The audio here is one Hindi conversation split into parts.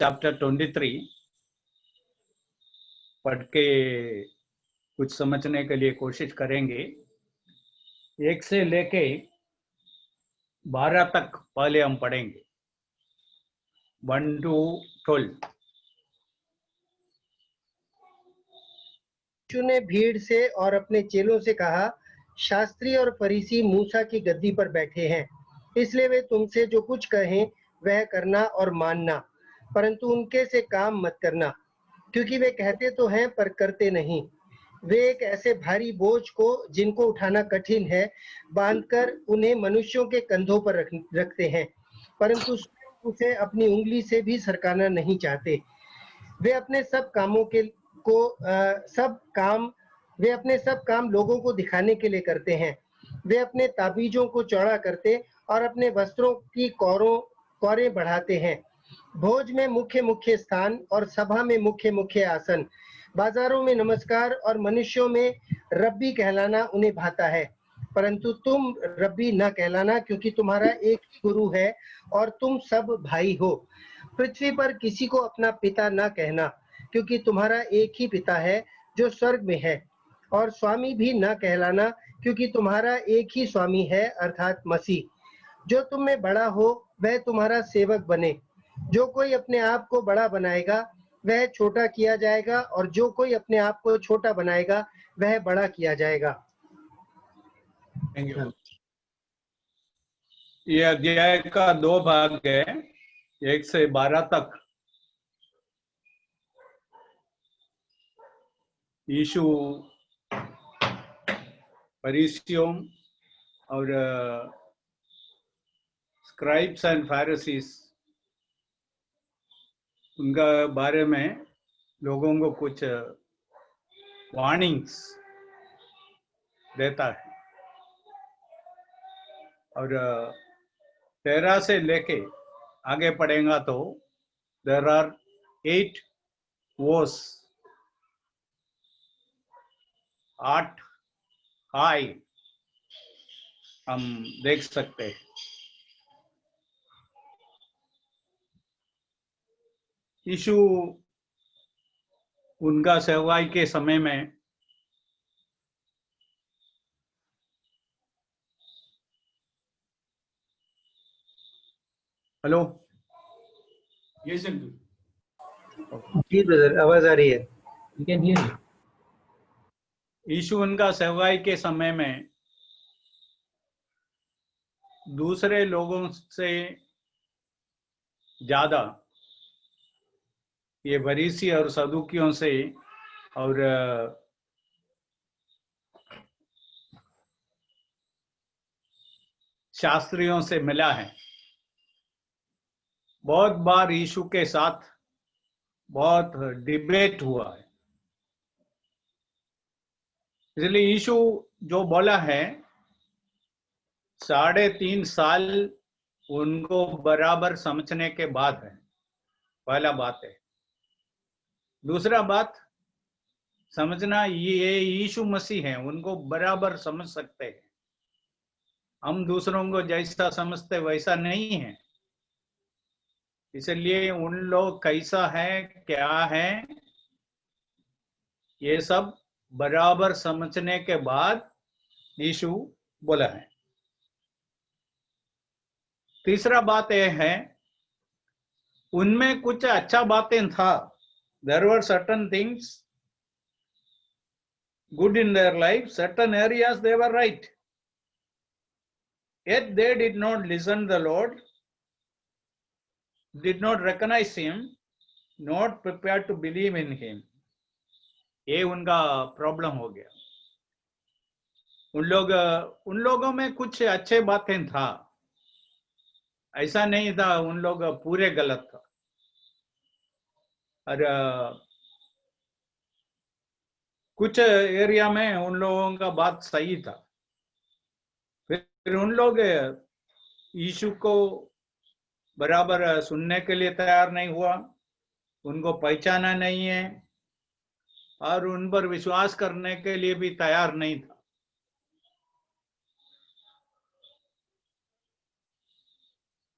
चैप्टर 23 पढ़ के कुछ समझने के लिए कोशिश करेंगे। 1 से लेके 12 तक पहले हम पढ़ेंगे, 1 to 12। यीशु ने भीड़ से और अपने चेलों से कहा, शास्त्री और फरीसी मूसा की गद्दी पर बैठे हैं, इसलिए वे तुमसे जो कुछ कहें वह करना और मानना, परंतु उनके से काम मत करना, क्योंकि वे कहते तो हैं पर करते नहीं। वे एक ऐसे भारी बोझ को जिनको उठाना कठिन है बांधकर उन्हें मनुष्यों के कंधों पर रखते हैं, परंतु उसे अपनी उंगली से भी सरकाना नहीं चाहते। वे अपने सब काम लोगों को दिखाने के लिए करते हैं। वे अपने ताबीजों को चौड़ा करते और अपने वस्त्रों की कौरें बढ़ाते हैं। भोज में मुख्य मुख्य स्थान और सभा में मुख्य मुख्य आसन, बाजारों में नमस्कार और मनुष्यों में रब्बी कहलाना उन्हें भाता है, परंतु तुम रब्बी न कहलाना, क्योंकि तुम्हारा एक ही गुरु है और तुम सब भाई हो। पृथ्वी पर किसी को अपना पिता न कहना, क्योंकि तुम्हारा एक ही पिता है जो स्वर्ग में है, और स्वामी भी न कहलाना, क्योंकि तुम्हारा एक ही स्वामी है अर्थात मसीह। जो तुम में बड़ा हो वह तुम्हारा सेवक बने। जो कोई अपने आप को बड़ा बनाएगा वह छोटा किया जाएगा, और जो कोई अपने आप को छोटा बनाएगा वह बड़ा किया जाएगा। Thank you. ये अध्याय का 2 भाग है, 1 से 12 तक। यीशु फरीसियों और स्क्राइब्स एंड फैरिसीज उनका बारे में लोगों को कुछ वार्निंग्स देता है, और 13 से लेके आगे पढ़ेगा तो देर आर 8 वोस, 8 हाई हम देख सकते हैं। यीशु उनका सेवाई के समय में हेलो, यस सर। जी ब्रदर, आवाज आ रही है। You can hear me. Yeshu उनका सेवाई के समय में दूसरे लोगों से ज्यादा ये फरीसी और सदूकियों से और शास्त्रियों से मिला है। बहुत बार यीशु के साथ बहुत डिबेट हुआ है। इसलिए यीशु जो बोला है 3.5 साल उनको बराबर समझने के बाद है, पहला बात है। दूसरा बात, समझना ये यीशु मसीह है, उनको बराबर समझ सकते हैं। हम दूसरों को जैसा समझते वैसा नहीं है, इसलिए उन लोग कैसा है क्या है ये सब बराबर समझने के बाद यीशु बोला है। तीसरा बात यह है, उनमें कुछ अच्छा बातें था। There were certain things good in their life, certain areas they were right. Yet they did not listen to the Lord, did not recognize him, not prepared to believe in him. ये उनका प्रॉब्लम हो गया। उन लोगों में कुछ अच्छे बातें था, ऐसा नहीं था उन लोग पूरे गलत था। और कुछ एरिया में उन लोगों का बात सही था। फिर उन लोग यीशु को बराबर सुनने के लिए तैयार नहीं हुआ, उनको पहचाना नहीं है और उन पर विश्वास करने के लिए भी तैयार नहीं था।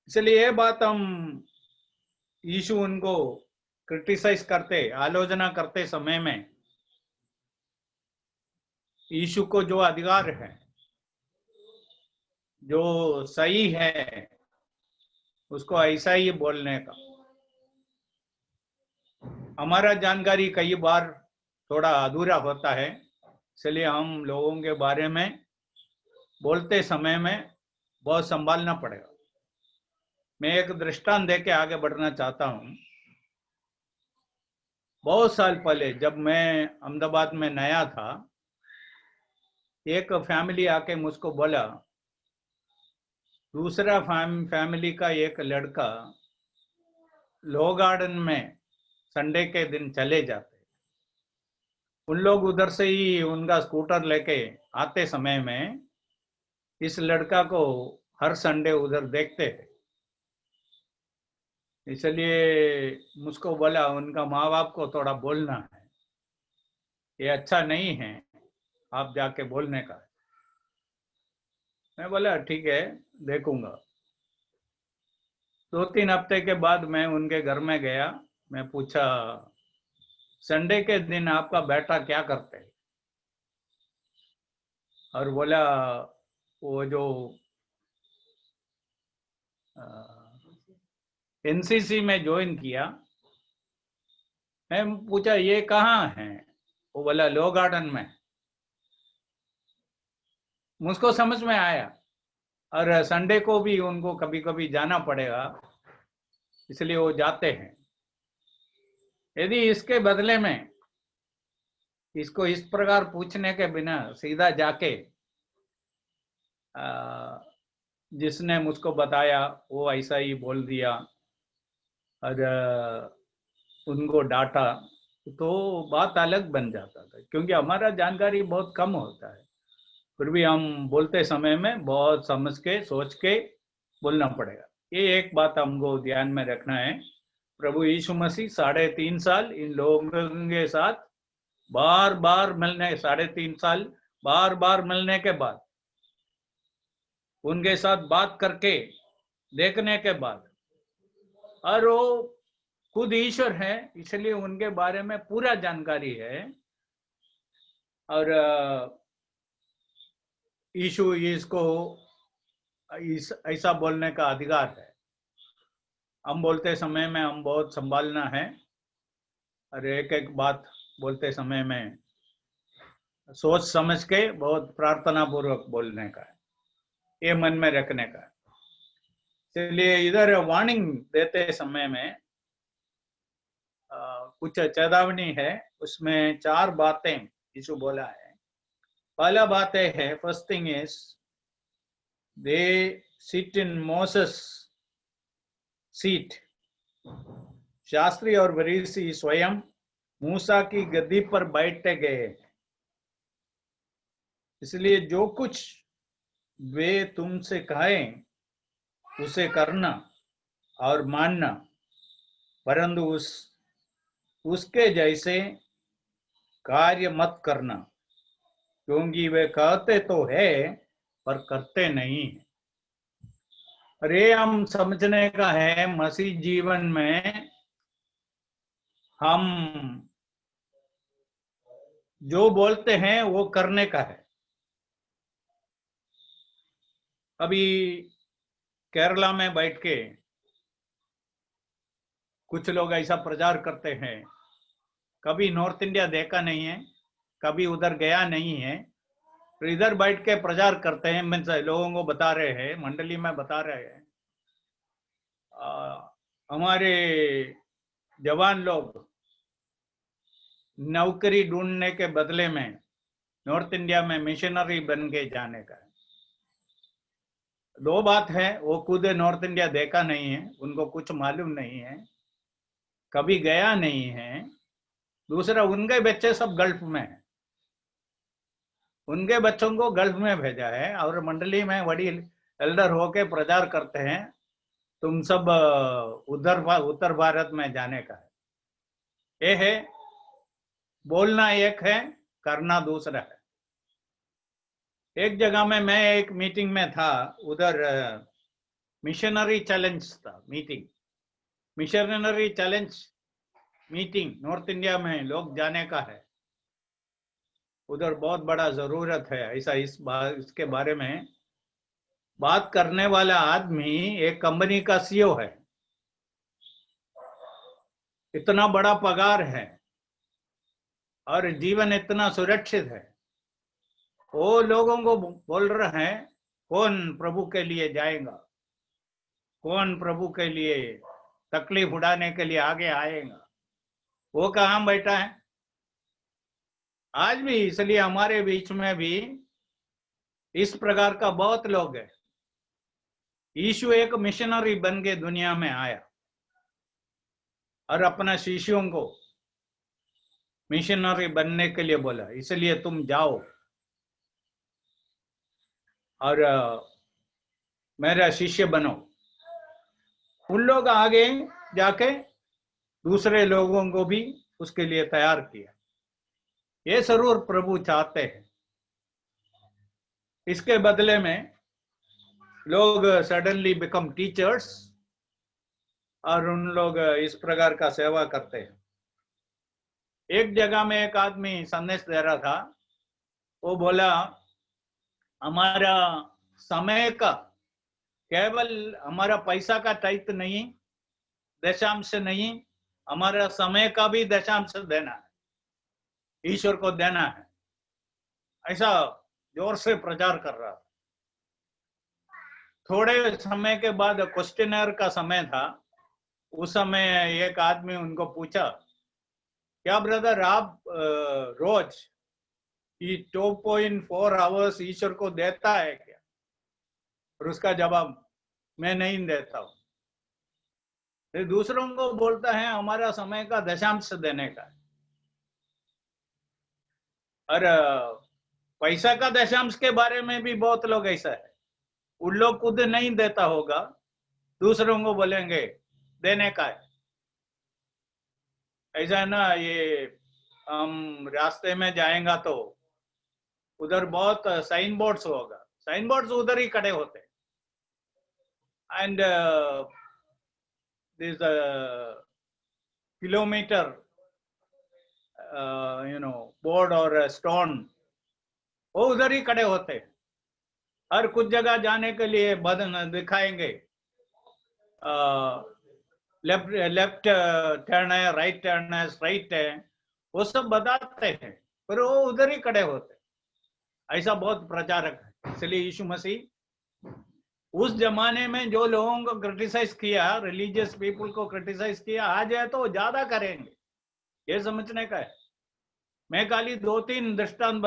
इसलिए ये बात हम यीशु उनको क्रिटिसाइज करते, आलोचना करते समय में यीशु को जो अधिकार है, जो सही है, उसको ऐसा ही बोलने का। हमारा जानकारी कई बार थोड़ा अधूरा होता है, इसलिए हम लोगों के बारे में बोलते समय में बहुत संभालना पड़ेगा। मैं एक दृष्टांत देके आगे बढ़ना चाहता हूँ। बहुत साल पहले जब मैं अहमदाबाद में नया था, एक फैमिली आके मुझको बोला, दूसरा फैमिली का एक लड़का लो गार्डन में संडे के दिन चले जाते। उन लोग उधर से ही उनका स्कूटर लेके आते समय में इस लड़का को हर संडे उधर देखते थे। इसलिए मुझको बोला उनका माँ बाप को थोड़ा बोलना है, ये अच्छा नहीं है, आप जाके बोलने का। मैं बोला ठीक है, देखूंगा। 2-3 हफ्ते के बाद मैं उनके घर में गया। मैं पूछा, संडे के दिन आपका बेटा क्या करते है? और बोला वो जो एनसीसी में ज्वाइन किया। मैं पूछा ये कहाँ है? वो बोला लो गार्डन में। मुझको समझ में आया, और संडे को भी उनको कभी कभी जाना पड़ेगा, इसलिए वो जाते हैं। यदि इसके बदले में इसको इस प्रकार पूछने के बिना सीधा जाके जिसने मुझको बताया वो ऐसा ही बोल दिया और उनको डांटा, तो बात अलग बन जाता था। क्योंकि हमारा जानकारी बहुत कम होता है, फिर भी हम बोलते समय में बहुत समझ के सोच के बोलना पड़ेगा। ये एक बात हमको ध्यान में रखना है। प्रभु यीशु मसीह 3.5 साल इन लोगों के साथ बार बार मिलने, 3.5 साल बार बार मिलने के बाद, उनके साथ बात करके देखने के बाद, और वो खुद ईश्वर है, इसलिए उनके बारे में पूरा जानकारी है। और यीशु इसको ऐसा बोलने का अधिकार है। हम बोलते समय में हम बहुत संभालना है, और एक एक बात बोलते समय में सोच समझ के बहुत प्रार्थना पूर्वक बोलने का है, ये मन में रखने का है। इसलिए इधर वार्निंग देते समय में कुछ चेतावनी है, उसमें 4 बातें यीशु बोला है। पहला बात है, first thing is they sit in Moses seat. Shastri और फरीसी स्वयं मूसा की गद्दी पर बैठते गए, इसलिए जो कुछ वे तुमसे कहें उसे करना और मानना, परंतु उसके जैसे कार्य मत करना, क्योंकि वे कहते तो है पर करते नहीं है। और ये हम समझने का है, मसीह जीवन में हम जो बोलते हैं वो करने का है। अभी केरला में बैठ के कुछ लोग ऐसा प्रचार करते हैं, कभी नॉर्थ इंडिया देखा नहीं है, कभी उधर गया नहीं है, तो इधर बैठ के प्रचार करते हैं। मीन्स लोगों को बता रहे हैं, मंडली में बता रहे हैं, हमारे जवान लोग नौकरी ढूंढने के बदले में नॉर्थ इंडिया में मिशनरी बन के जाने का है। 2 बात है, वो खुद नॉर्थ इंडिया देखा नहीं है, उनको कुछ मालूम नहीं है, कभी गया नहीं है। दूसरा, उनके बच्चे सब गल्फ में हैं, उनके बच्चों को गल्फ में भेजा है, और मंडली में बड़ी एल्डर होके प्रचार करते हैं, तुम सब उत्तर भारत में जाने का है। ये है, बोलना एक है, करना दूसरा है। एक जगह में मैं एक मीटिंग में था, उधर मिशनरी चैलेंज था meeting. Missionary challenge meeting north India में लोग जाने का है, उधर बहुत बड़ा जरूरत है। ऐसा इसके बारे में बात करने वाला आदमी एक कंपनी का सीईओ है, इतना बड़ा पगार है और जीवन इतना सुरक्षित है। वो लोगों को बोल रहे हैं कौन प्रभु के लिए जाएगा, कौन प्रभु के लिए तकलीफ उड़ाने के लिए आगे आएगा, वो कहाँ बैठा है आज भी। इसलिए हमारे बीच में भी इस प्रकार का बहुत लोग हैं। यीशु एक मिशनरी बन के दुनिया में आया और अपना शिष्यों को मिशनरी बनने के लिए बोला, इसलिए तुम जाओ और मेरा शिष्य बनो। उन लोग आगे जाके दूसरे लोगों को भी उसके लिए तैयार किया। ये जरूर प्रभु चाहते हैं। इसके बदले में लोग सडनली बिकम टीचर्स और उन लोग इस प्रकार का सेवा करते हैं। एक जगह में एक आदमी संदेश दे रहा था, वो बोला हमारा समय का केवल हमारा पैसा का टाइप नहीं, दशांश नहीं, हमारा समय का भी दशांश देना है, ईश्वर को देना है। ऐसा जोर से प्रचार कर रहा था। थोड़े समय के बाद क्वेश्चनर का समय था। उस समय एक आदमी उनको पूछा, क्या ब्रदर आप रोज 2.4 आवर्स ईश्वर को देता है क्या? और उसका जवाब, मैं नहीं देता हूं। फिर दूसरों को बोलता है हमारा समय का दशांश देने का है। और पैसा का दशांश के बारे में भी बहुत लोग ऐसा है, उन लोग खुद नहीं देता होगा, दूसरों को बोलेंगे देने का है। ऐसा है ना, ये हम रास्ते में जाएंगा तो उधर बहुत साइन बोर्ड्स होगा, साइन बोर्ड्स उधर ही खड़े होते हैं। एंड दिस किलोमीटर बोर्ड और स्टोन वो उधर ही खड़े होते हैं। हर कुछ जगह जाने के लिए बदन दिखाएंगे, लेफ्ट टर्न है, राइट टर्न है, स्ट्राइट है, वो सब बताते हैं, पर वो उधर ही खड़े होते हैं। ऐसा बहुत प्रचारक है। इसलिए यीशु मसीह उस जमाने में जो लोगों को क्रिटिसाइज किया, रिलीजियस पीपल को क्रिटिसाइज किया, आज है तो ज्यादा करेंगे, ये समझने का है। मैं खाली 2-3 दृष्टांत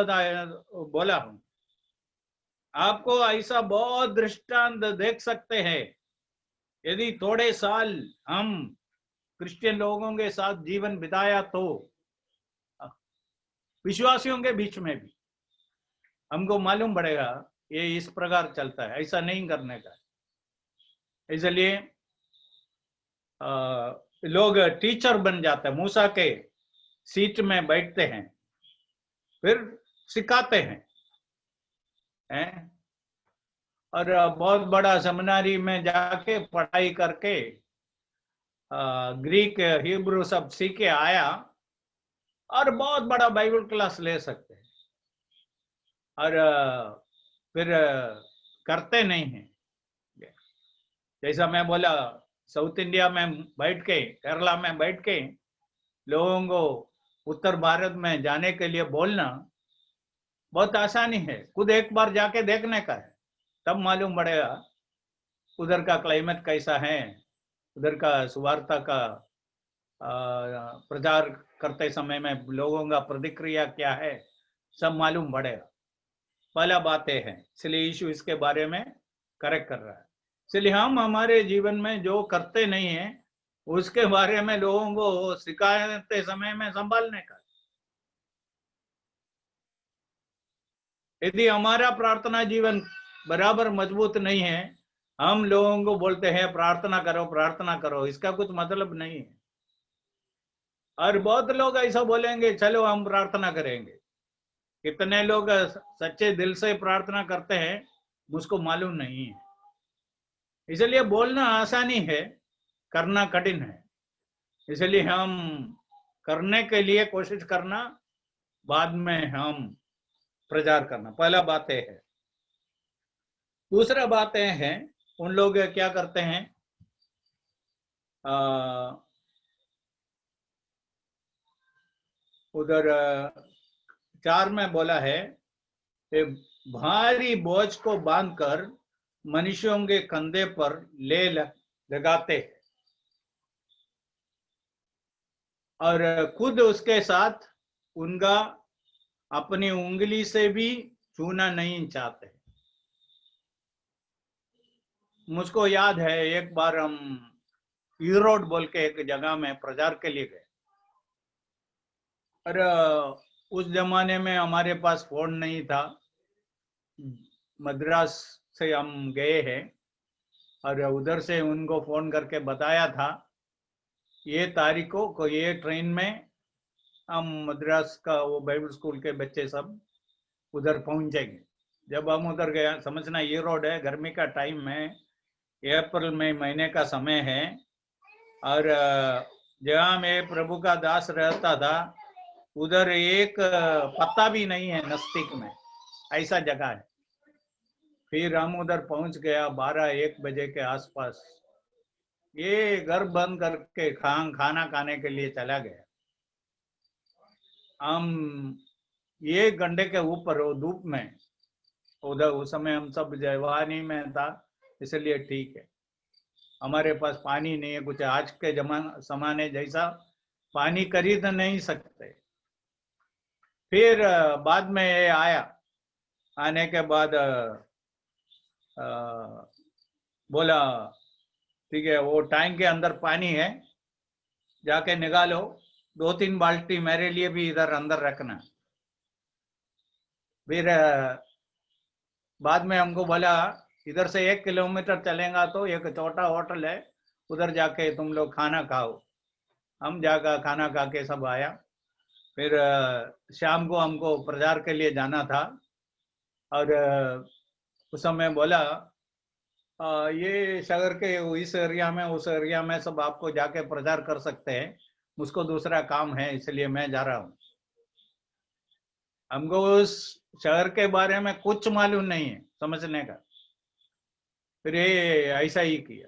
बोला हूं, आपको ऐसा बहुत दृष्टांत देख सकते हैं। यदि थोड़े साल हम क्रिश्चियन लोगों के साथ जीवन बिताया तो विश्वासियों के बीच में भी हमको मालूम पड़ेगा ये इस प्रकार चलता है, ऐसा नहीं करने का। इसलिए लोग टीचर बन जाते हैं, मूसा के सीट में बैठते हैं, फिर सिखाते हैं और बहुत बड़ा सेमिनारी में जाके पढ़ाई करके ग्रीक हिब्रू सब सीख के आया और बहुत बड़ा बाइबल क्लास ले सकते हैं, और फिर करते नहीं हैं। जैसा मैं बोला, साउथ इंडिया में बैठ के, केरला में बैठ के लोगों को उत्तर भारत में जाने के लिए बोलना बहुत आसानी है। खुद एक बार जाके देखने का है, तब मालूम पड़ेगा उधर का क्लाइमेट कैसा है, उधर का सुवार्ता का प्रचार करते समय में लोगों का प्रतिक्रिया क्या है, सब मालूम पड़ेगा। पहला बात है, इसलिए यीशु इसके बारे में करेक्ट कर रहा है। इसलिए हम हमारे जीवन में जो करते नहीं है उसके बारे में लोगों को सिखाते समय में संभालने का। यदि हमारा प्रार्थना जीवन बराबर मजबूत नहीं है, हम लोगों को बोलते हैं प्रार्थना करो प्रार्थना करो, इसका कुछ मतलब नहीं है। और बहुत लोग ऐसा बोलेंगे चलो हम प्रार्थना करेंगे। कितने लोग सच्चे दिल से प्रार्थना करते हैं मुझको मालूम नहीं है। इसलिए बोलना आसानी है, करना कठिन है, इसलिए हम करने के लिए कोशिश करना, बाद में हम प्रचार करना। पहला बात है। दूसरा बात है, उन लोग क्या करते हैं, उधर 4 में बोला है कि भारी बोझ को बांधकर मनुष्यों के कंधे पर ले लगाते हैं और खुद उसके साथ उनका अपनी उंगली से भी छूना नहीं चाहते। मुझको याद है एक बार हम ईरोड बोल के एक जगह में प्रचार के लिए गए, और उस जमाने में हमारे पास फोन नहीं था। मद्रास से हम गए हैं और उधर से उनको फोन करके बताया था ये तारीखों को ये ट्रेन में हम मद्रास का वो बाइबल स्कूल के बच्चे सब उधर पहुंचेंगे। जब हम उधर गए, समझना ये रोड है, गर्मी का टाइम है, अप्रैल मई महीने का समय है, और जहाँ में प्रभु का दास रहता था उधर एक पत्ता भी नहीं है नजदीक में, ऐसा जगह है। फिर हम उधर पहुंच गया 12-1 बजे के आसपास। ये घर बंद करके खाना खाने के लिए चला गया। हम 1 घंटे के ऊपर वो धूप में, उधर उस समय हम सब जवानी में था, इसलिए ठीक है। हमारे पास पानी नहीं है, कुछ आज के जमाने जैसा पानी खरीद नहीं सकते। फिर बाद में ये आया, आने के बाद बोला ठीक है वो टैंक के अंदर पानी है, जाके निकालो, 2-3 बाल्टी मेरे लिए भी इधर अंदर रखना। फिर बाद में हमको बोला इधर से 1 किलोमीटर चलेगा तो एक छोटा होटल है, उधर जाके तुम लोग खाना खाओ। हम जाकर खाना खा के सब आया। फिर शाम को हमको प्रचार के लिए जाना था, और उस समय बोला ये शहर के इस एरिया में उस एरिया में सब आपको जाके प्रचार कर सकते हैं, मुझको दूसरा काम है इसलिए मैं जा रहा हूँ। हमको उस शहर के बारे में कुछ मालूम नहीं है समझने का। फिर ये ऐसा ही किया।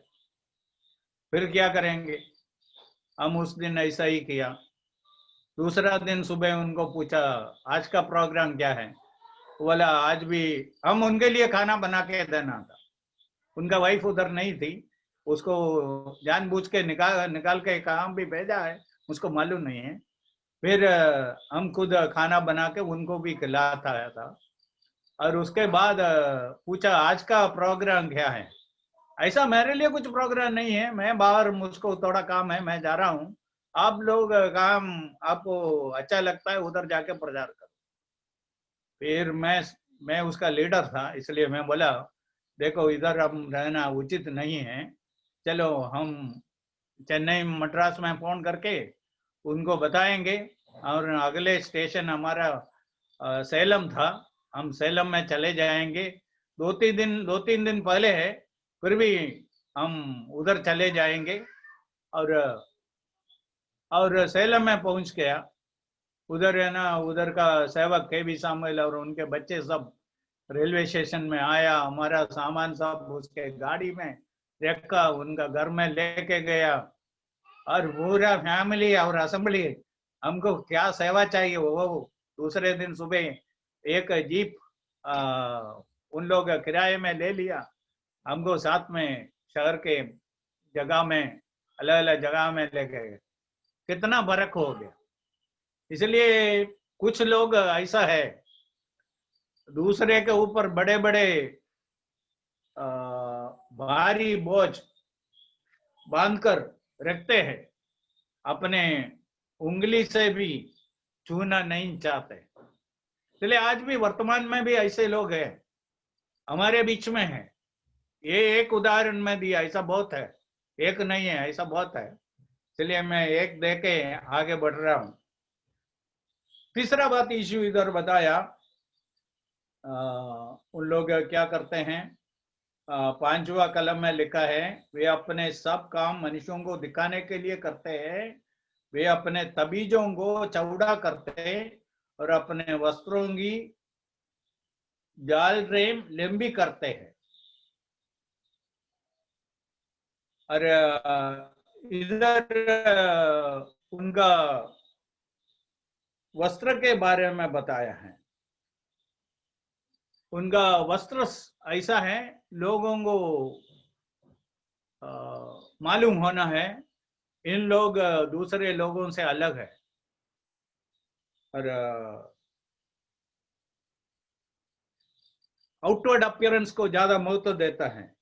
फिर क्या करेंगे, हम उस दिन ऐसा ही किया। दूसरा दिन सुबह उनको पूछा आज का प्रोग्राम क्या है, बोला आज भी हम उनके लिए खाना बना के देना था। उनका वाइफ उधर नहीं थी, उसको जानबूझ के निकाल के काम भी भेजा है, मुझको मालूम नहीं है। फिर हम खुद खाना बना के उनको भी खिलाता था। और उसके बाद पूछा आज का प्रोग्राम क्या है। ऐसा मेरे लिए कुछ प्रोग्राम नहीं है, मैं बाहर, मुझको थोड़ा काम है, मैं जा रहा हूँ। आप लोग काम आपको अच्छा लगता है उधर जाके प्रचार करो। फिर मैं उसका लीडर था, इसलिए मैं बोला देखो इधर हम रहना उचित नहीं है, चलो हम चेन्नई मद्रास में फोन करके उनको बताएंगे, और अगले स्टेशन हमारा सेलम था, हम सेलम में चले जाएंगे। 2-3 दिन पहले है, फिर भी हम उधर चले जाएंगे। और सेलम में पहुंच गया। उधर है ना, उधर का सेवक केवी सामुएल और उनके बच्चे सब रेलवे स्टेशन में आया, हमारा सामान सब उसके गाड़ी में रखा, उनका घर में लेके गया, और पूरा फैमिली और असेंबली, हमको क्या सेवा चाहिए वो दूसरे दिन सुबह एक जीप उन लोग किराए में ले लिया, हमको साथ में शहर के जगह में अलग अलग जगह में लेके गए। कितना फर्क हो गया। इसलिए कुछ लोग ऐसा है दूसरे के ऊपर बड़े बड़े भारी बोझ बांधकर रखते हैं, अपने उंगली से भी छूना नहीं चाहते। इसलिए आज भी वर्तमान में भी ऐसे लोग हैं, हमारे बीच में हैं। ये एक उदाहरण में दिया, ऐसा बहुत है, एक नहीं है, ऐसा बहुत है, इसलिए मैं एक दे के आगे बढ़ रहा हूं। तीसरा बात यीशु इधर बताया, उन लोग क्या करते हैं, 5वां कलम में लिखा है, वे अपने सब काम मनुष्यों को दिखाने के लिए करते हैं। वे अपने तबीजों को चौड़ा करते और अपने वस्त्रों की जाल रेम लंबी करते हैं। और इधर उनका वस्त्र के बारे में बताया है। उनका वस्त्र ऐसा है, लोगों को मालूम होना है इन लोग दूसरे लोगों से अलग है। और आउटवर्ड अपीयरेंस को ज्यादा महत्व देता है।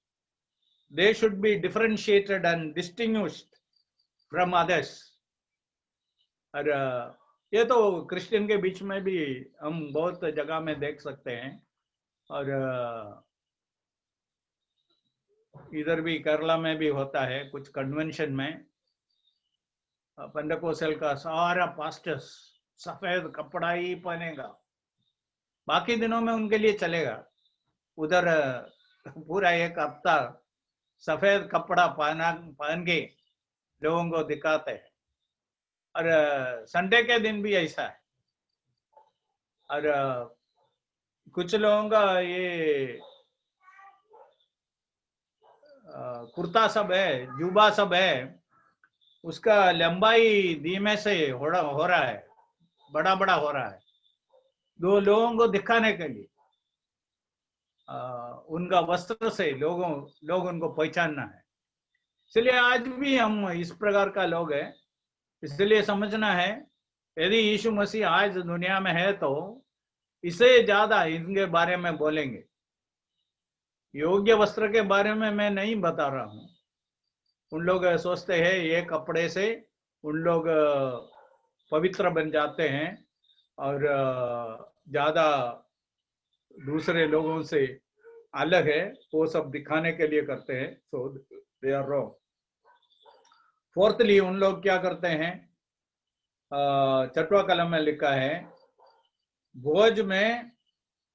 They should be differentiated and distinguished from others. और ये तो क्रिश्चियन के बीच में भी हम बहुत जगह में देख सकते हैं। और इधर भी केरला में भी होता है कुछ कन्वेंशन में, पेंटेकोस्टल का सारा पास्टर्स सफेद कपड़ा ही पहनेगा, बाकी दिनों में उनके लिए चलेगा। उधर पूरा एक हफ्ता सफेद कपड़ा पहन के लोगों को दिखाते हैं। और संडे के दिन भी ऐसा है। और कुछ लोगों का ये कुर्ता सब है, जुबा सब है, उसका लंबाई धीमे से हो रहा है, बड़ा बड़ा हो रहा है, दो लोगों को दिखाने के लिए। उनका वस्त्र से लोग उनको पहचानना है। इसलिए आज भी हम इस प्रकार का लोग हैं। इसलिए समझना है, यदि यीशु मसीह आज दुनिया में है तो इसे ज्यादा इनके बारे में बोलेंगे। योग्य वस्त्र के बारे में मैं नहीं बता रहा हूं। उन लोग सोचते हैं ये कपड़े से उन लोग पवित्र बन जाते हैं और ज्यादा दूसरे लोगों से अलग है, वो सब दिखाने के लिए करते हैं। सो दे आर रॉन्ग। फोर्थली, उन लोग क्या करते हैं, 6वां कलम में लिखा है, भोज में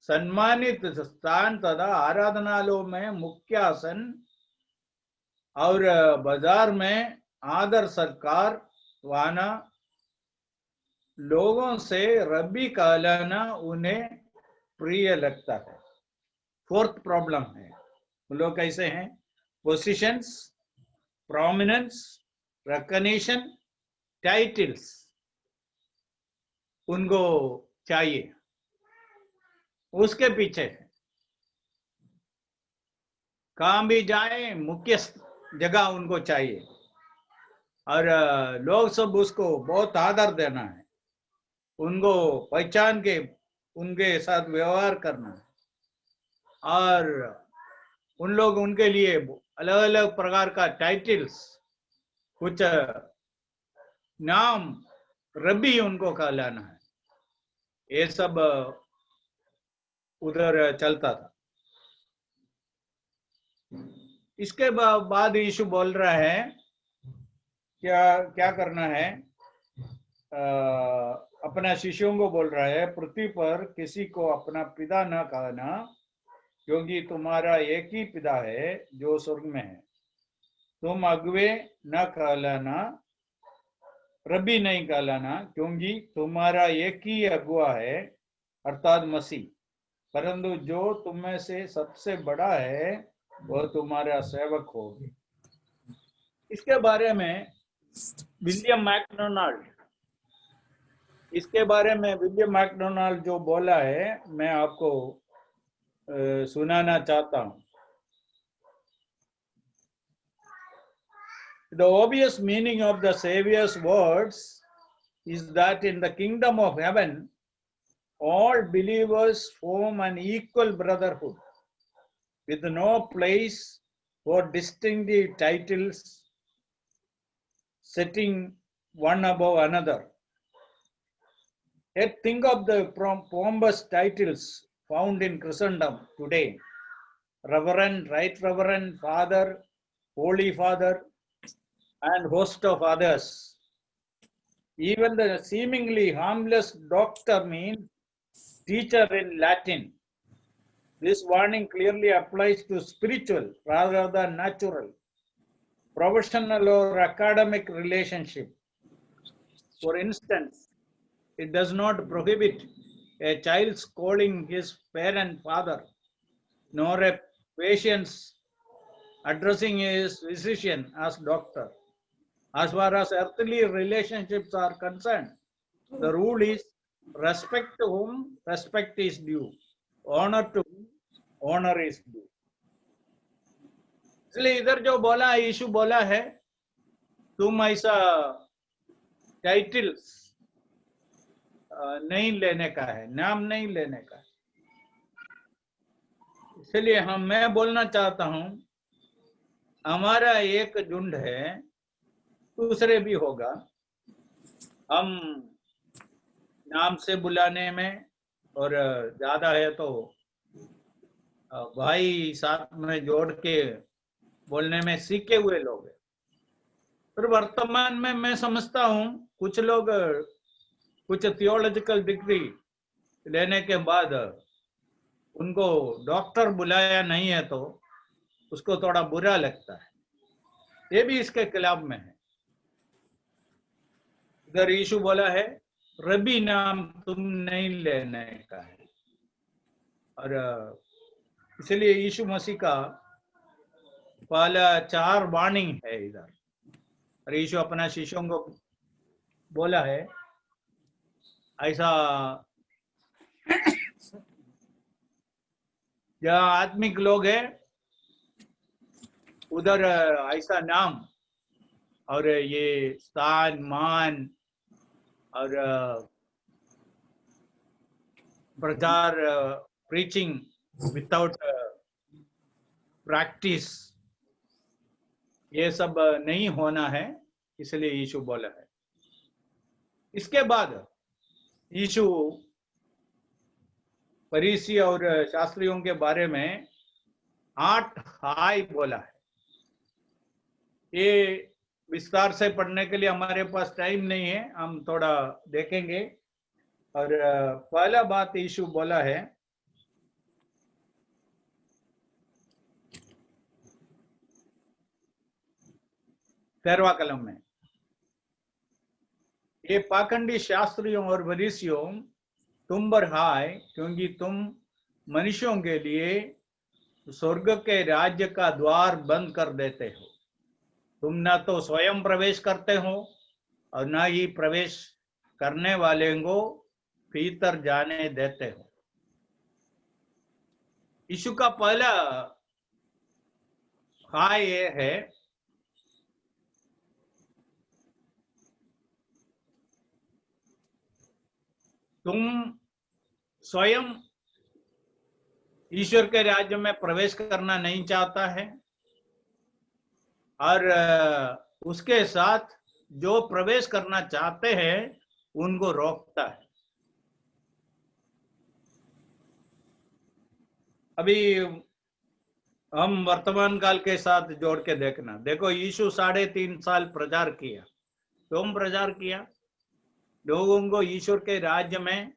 सम्मानित स्थान तथा आराधनालयों में मुख्य आसन और बाजार में आदर सत्कार वाना, लोगों से रब्बी कहलाना उन्हें प्रिय लगता है। फोर्थ प्रॉब्लम है, लोग कैसे हैं, पोजीशंस, प्रोमिनेंस, रिकॉग्निशन, टाइटल्स उनको चाहिए, उसके पीछे है। कहाँ भी जाए मुख्य जगह उनको चाहिए और लोग सब उसको बहुत आदर देना है, उनको पहचान के उनके साथ व्यवहार करना है। और उन लोग उनके लिए अलग अलग प्रकार का टाइटल्स, कुछ नाम रब्बी उनको कहलाना है, ये सब उधर चलता था। इसके बाद यीशु बोल रहा है क्या करना है, अपना शिष्यों को बोल रहा है, पृथ्वी पर किसी को अपना पिता न कहना, क्योंकि तुम्हारा एक ही पिता है जो स्वर्ग में है। तुम अगुवे न कहलाना, रब्बी नहीं कहलाना, क्योंकि तुम्हारा एक ही अगुआ है अर्थात मसीह। परंतु जो तुम में से सबसे बड़ा है वह तुम्हारा सेवक होगी। इसके बारे में विलियम मैकडोनाल्ड, इसके बारे में विलियम मैकडोनाल्ड जो बोला है मैं आपको सुनाना चाहता हूं। The obvious meaning of the Savior's words is that in the kingdom of heaven, all believers form an equal brotherhood with no place for distinctive titles setting one above another. Yet think of the pompous titles found in Christendom today: Reverend, Right Reverend, Father, Holy Father, and host of others. Even the seemingly harmless doctor means teacher in Latin. This warning clearly applies to spiritual rather than natural, professional or academic relationship. For instance, it does not prohibit a child's calling his parent father, nor a patient's addressing his physician as doctor. As far as earthly relationships are concerned, the rule is respect to whom respect is due, honor to whom honor is due. इसलिए इधर जो बोला है, यीशु बोला है, तुम ऐसा टाइटल्स नहीं लेने का है, नाम नहीं लेने का है। इसलिए मैं बोलना चाहता हूं, हमारा एक झुंड है, दूसरे भी होगा। हम नाम से बुलाने में और ज्यादा है तो भाई साथ में जोड़ के बोलने में सीखे हुए लोग हैं। पर वर्तमान में मैं समझता हूं कुछ लोग कुछ थियोलॉजिकल डिग्री लेने के बाद उनको डॉक्टर बुलाया नहीं है तो उसको थोड़ा बुरा लगता है। ये भी इसके खिलाफ में है। इधर यीशु बोला है रबी नाम तुम नहीं लेने का है, और इसलिए यीशु मसीह का पहला 4 वार्निंग है इधर। और यीशु अपना शिष्यों को बोला है ऐसा, जहाँ आत्मिक लोग है उधर ऐसा नाम और ये स्थान मान और प्रचार प्रीचिंग विदाउट प्रैक्टिस, ये सब नहीं होना है, इसलिए यीशु बोला है। इसके बाद यीशु फरीसी और शास्त्रियों के बारे में 8 हाय बोला है। ये विस्तार से पढ़ने के लिए हमारे पास टाइम नहीं है, हम थोड़ा देखेंगे। और पहला बात यीशु बोला है, तेरहवां कलम में, ये पाखंडी शास्त्रियों और फरीसियों, तुम पर हाय, क्योंकि तुम मनुष्यों के लिए स्वर्ग के राज्य का द्वार बंद कर देते हो। तुम ना तो स्वयं प्रवेश करते हो और ना ही प्रवेश करने वाले को भीतर जाने देते हो। यीशु का पहला हाय ये है, तुम स्वयं ईश्वर के राज्य में प्रवेश करना नहीं चाहता है और उसके साथ जो प्रवेश करना चाहते हैं उनको रोकता है। अभी हम वर्तमान काल के साथ जोड़ के देखना, देखो यीशु 3.5 साल प्रचार किया, तुम प्रचार किया, लोगों को ईश्वर के राज्य में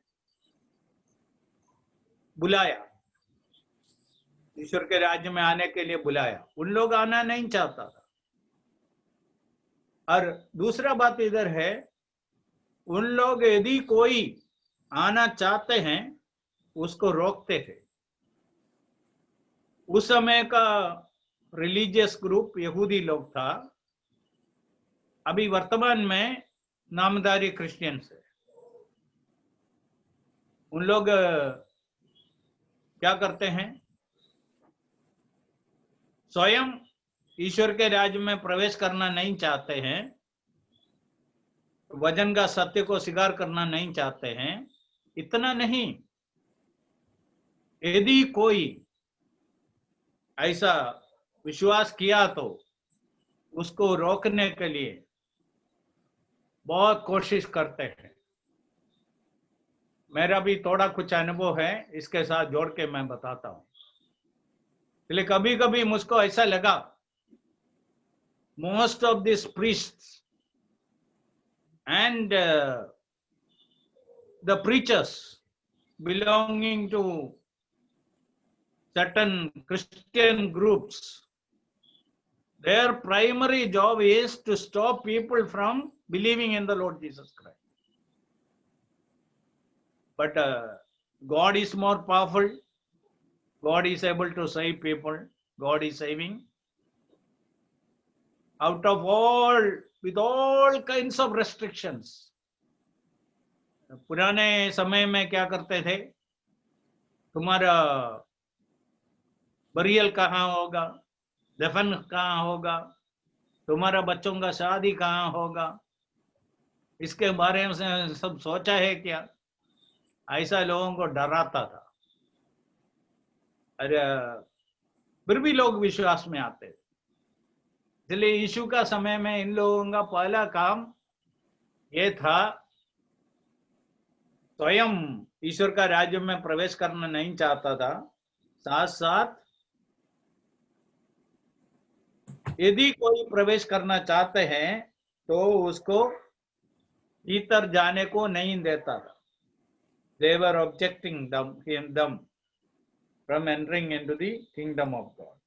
बुलाया, ईश्वर के राज्य में आने के लिए बुलाया, उन लोग आना नहीं चाहता था। और दूसरा बात इधर है, उन लोग यदि कोई आना चाहते हैं उसको रोकते थे। उस समय का रिलीजियस ग्रुप यहूदी लोग था, अभी वर्तमान में नामधारी क्रिश्चियंस है। उन लोग क्या करते हैं, स्वयं ईश्वर के राज्य में प्रवेश करना नहीं चाहते हैं, वचन का सत्य को स्वीकार करना नहीं चाहते हैं। इतना नहीं, यदि कोई ऐसा विश्वास किया तो उसको रोकने के लिए बहुत कोशिश करते हैं। मेरा भी थोड़ा कुछ अनुभव है, इसके साथ जोड़ के मैं बताता हूं। इसलिए कभी कभी मुझको ऐसा लगा, most of these priests and the preachers belonging to certain Christian groups, their primary job is to stop people from believing in the Lord Jesus Christ. But God is more powerful. God is able to save people. God is saving. Out of all, with all kinds of restrictions. पुराने समय में क्या करते थे? तुम्हारा बरियल कहाँ होगा, दफन कहाँ होगा, तुम्हारा बच्चों का शादी कहाँ होगा, इसके बारे में सब सोचा है क्या? ऐसा लोगों को डराता था। अरे फिर भी लोग विश्वास में आते थे। इसलिए यीशु का समय में इन लोगों का पहला काम ये था, स्वयं ईश्वर का राज्य में प्रवेश करना नहीं चाहता था, साथ साथ यदि कोई प्रवेश करना चाहते हैं तो उसको भीतर जाने को नहीं देता था। They were objecting them from entering into the kingdom of God.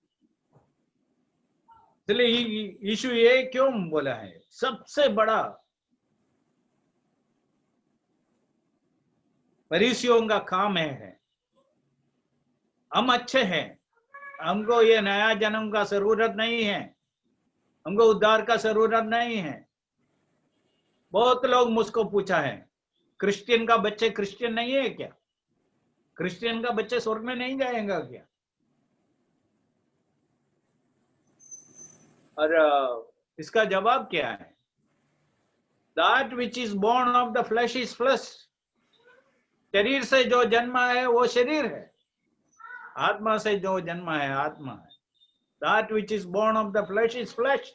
इसलिए यीशु ये क्यों बोला है? सबसे बड़ा फरीसियों का काम है, हम अच्छे हैं, हमको ये नया जन्म का जरूरत नहीं है, हमको उद्धार का जरूरत नहीं है। बहुत लोग मुझको पूछा है, क्रिश्चियन का बच्चे क्रिश्चियन नहीं है क्या? क्रिश्चियन का बच्चे स्वर्ग में नहीं जाएगा क्या? और इसका जवाब क्या है? That which is born of the flesh is flesh. शरीर से जो जन्मा है वो शरीर है, आत्मा से जो जन्मा है आत्मा है। That which is born of the flesh is flesh.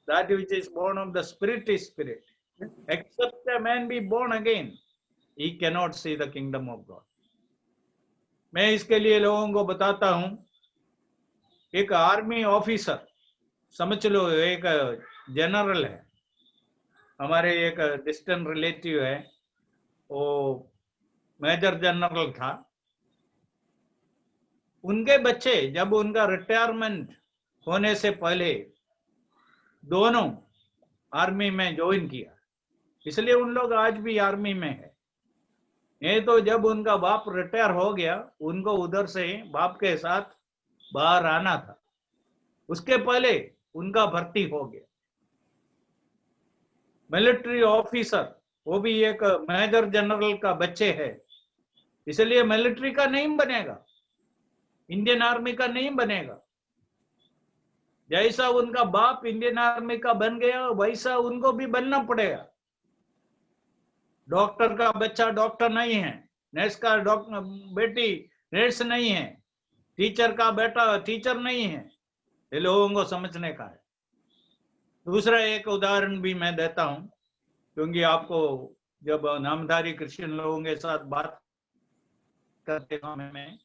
That which is born of the spirit is spirit. Except a man be born again, he cannot see the kingdom of God. मैं इसके लिए लोगों को बताता हूं, एक आर्मी ऑफिसर, समझ लो एक जनरल है, हमारे एक डिस्टेंट रिलेटिव है, वो मेजर जनरल था। उनके बच्चे जब उनका रिटायरमेंट होने से पहले दोनों आर्मी में ज्वाइन किया, इसलिए उन लोग आज भी आर्मी में है। नहीं तो जब उनका बाप रिटायर हो गया, उनको उधर से बाप के साथ बाहर आना था, उसके पहले उनका भर्ती हो गया। मिलिट्री ऑफिसर, वो भी एक मेजर जनरल का बच्चे है, इसलिए मिलिट्री का नहीं बनेगा, इंडियन आर्मी का नहीं बनेगा। जैसा उनका बाप इंडियन आर्मी का बन गया वैसा उनको भी बनना पड़ेगा। डॉक्टर का बच्चा डॉक्टर नहीं है, नर्स का बेटी नर्स नहीं है, टीचर का बेटा टीचर नहीं है। ये लोगों को समझने का है। दूसरा एक उदाहरण भी मैं देता हूं, क्योंकि आपको जब नामधारी क्रिश्चियन लोगों के साथ बात करते समय में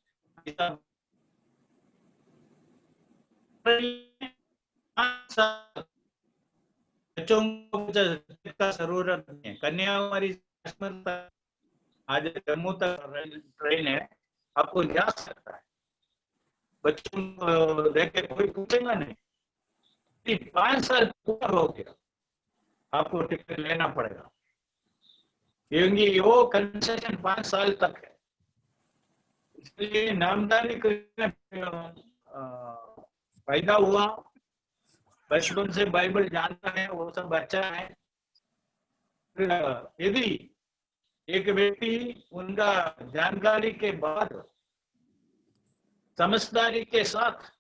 बच्चों को का जरूरत नहीं है। कन्याकुमारी आज जम्मू तक ट्रेन है, आपको जा सकता है, बच्चों को देख के कोई पूछेगा नहीं। 5 साल पूरा हो गया आपको टिकट लेना पड़ेगा, क्योंकि वो कंसेशन 5 साल तक है। इसलिए नामधारी पैदा हुआ, बचपन से बाइबल जानता है, वो सब अच्छा है। यदि एक व्यक्ति उनका जानकारी के बाद समझदारी के साथ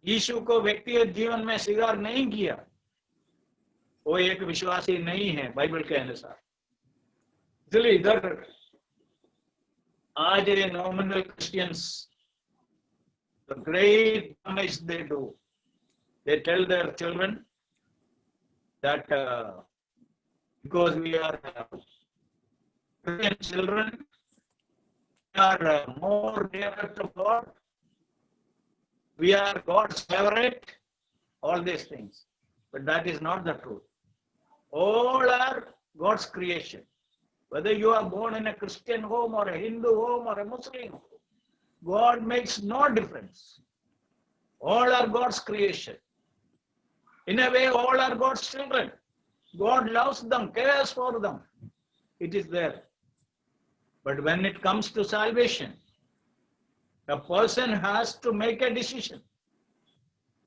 यीशु को व्यक्तिगत जीवन में स्वीकार नहीं किया, वो एक विश्वासी नहीं है बाइबल के अनुसार। इसलिए इधर आज ये nominal Christians, the great damage they do, they tell their children that because we are Christian children, we are more nearer to God, we are God's favorite, all these things. But that is not the truth. All are God's creation. Whether you are born in a Christian home or a Hindu home or a Muslim home, God makes no difference. All are God's creation. In a way, all are God's children. God loves them, cares for them. It is there. But when it comes to salvation, a person has to make a decision.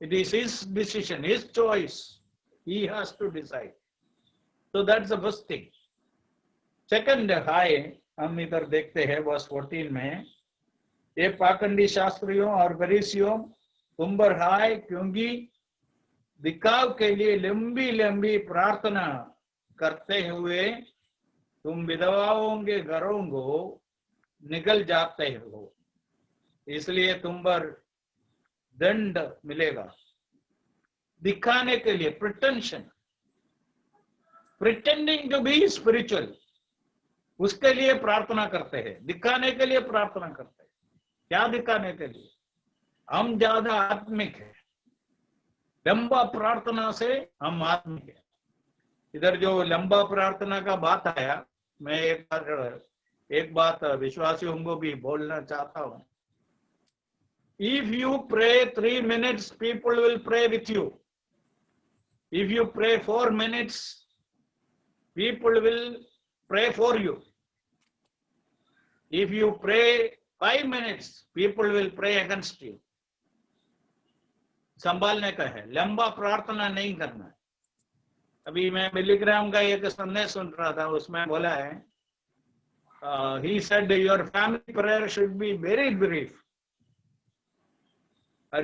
It is his decision, his choice. He has to decide. So that's the first thing. Second high, हम इधर देखते हैं वर्स 14 में, ये पाखंडी शास्त्रियों और फरीसियों तुम पर हाय, क्योंकि दिखाव के लिए लंबी लंबी प्रार्थना करते हुए तुम विधवाओं के घरों को निकल जाते हो, इसलिए तुम पर दंड मिलेगा। दिखाने के लिए, pretension, pretending to be spiritual, उसके लिए प्रार्थना करते हैं, दिखाने के लिए प्रार्थना करते हैं। क्या दिखाने के लिए? हम ज्यादा आत्मिक है, लंबा प्रार्थना से हम आत्मिक है। इधर जो लंबा प्रार्थना का बात आया, मैं एक बात विश्वासियों को भी बोलना चाहता हूं। If you pray 3 minutes, people will pray with you. If you pray 4 minutes, people will pray for you. If you pray 5 minutes, people will pray against you. संभालने का है, लंबा प्रार्थना नहीं करना। अभी मैं बिली ग्राहम का एक संदेश सुन रहा था, उसमें बोला है, he said your family prayer should be very brief. और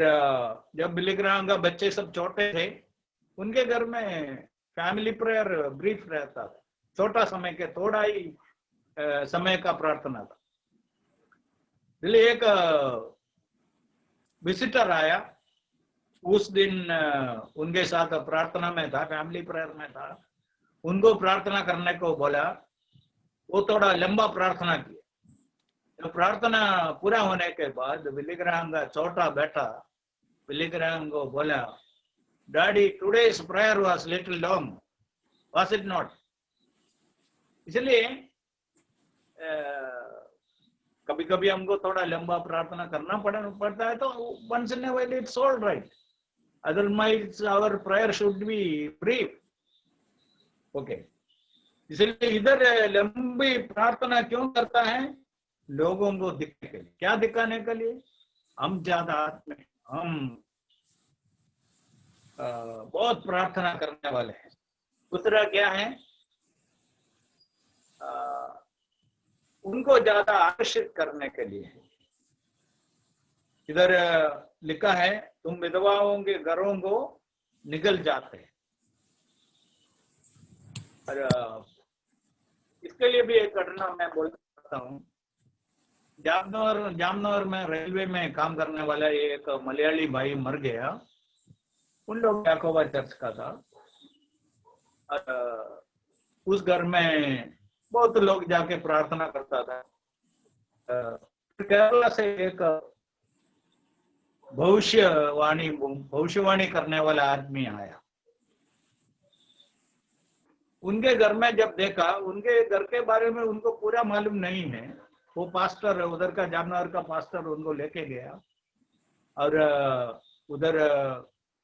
जब बिली ग्राहम का बच्चे सब छोटे थे, उनके घर में फैमिली प्रेयर ब्रीफ रहता था, छोटा समय के थोड़ा ही समय का प्रार्थना था। इसलिए एक विजिटर आया, उस दिन उनके साथ प्रार्थना में था, फैमिली प्रेयर में था, उनको प्रार्थना करने को बोला, वो थोड़ा लंबा प्रार्थना किया। तो प्रार्थना पूरा होने के बाद बिली ग्राहम का छोटा बेटा बिली ग्राहम को बोला, daddy today's prayer was little long, was it not? इसलिए कभी कभी हमको थोड़ा लंबा प्रार्थना करना पड़ता है, तो once in a while it's all right, otherwise our prayer should be brief. Okay, इसलिए इधर लंबी प्रार्थना क्यों करता है? लोगों को दिखने के लिए। क्या दिखाने के लिए? हम ज्यादा आत्मिक, हम बहुत प्रार्थना करने वाले हैं। दूसरा क्या है? उनको ज्यादा आकर्षित करने के लिए। इधर लिखा है, तुम विधवाओं के घरों को निकल जाते हैं। और इसके लिए भी एक घटना मैं बोल सकता हूँ। जामनगर में रेलवे में काम करने वाला एक मलयाली भाई मर गया। उन लोग याकोबा चर्च का था। उस घर में बहुत लोग जाके प्रार्थना करता था। केरला से एक भविष्यवाणी करने वाला आदमी आया। उनके घर में जब देखा, उनके घर के बारे में उनको पूरा मालूम नहीं है। वो पास्टर, उधर का जामनगर का पास्टर उनको लेके गया और उधर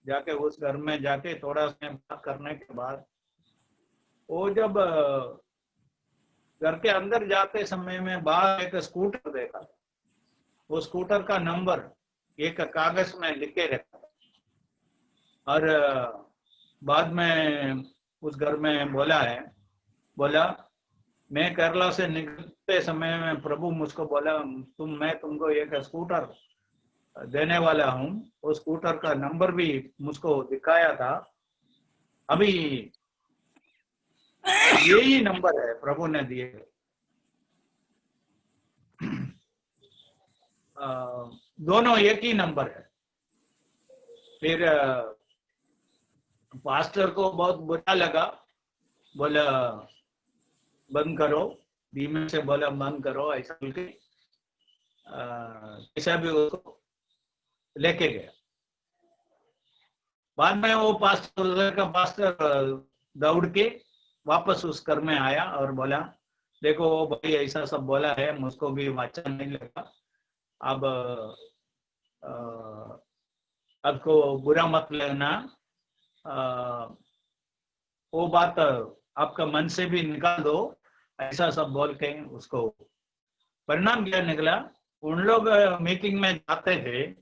जाके उस घर में जाके थोड़ा सा बात करने के बाद, वो जब घर के अंदर जाते समय में बाहर एक स्कूटर देखा। वो स्कूटर का नंबर एक कागज में लिखे रखा और बाद में उस घर में बोला मैं केरला से निकलते समय में प्रभु मुझको बोला, मैं तुमको एक स्कूटर देने वाला हूँ। वो स्कूटर का नंबर भी मुझको दिखाया था। अभी यही नंबर है प्रभु ने दिए। दोनों एक ही नंबर है। फिर पास्टर को बहुत बुरा लगा, बोला बंद करो, धीमे से बोला बंद करो, ऐसा बोल के ऐसा भी उसको लेके गया। बाद में वो पास्टर दौड़ के वापस उस घर में आया और बोला, देखो भाई ऐसा सब बोला है, मुझको भी अच्छा नहीं लगा, अब आपको बुरा मत लेना, वो बात आपका मन से भी निकाल दो, ऐसा सब बोल के उसको। परिणाम क्या निकला, उन लोग मीटिंग में जाते थे,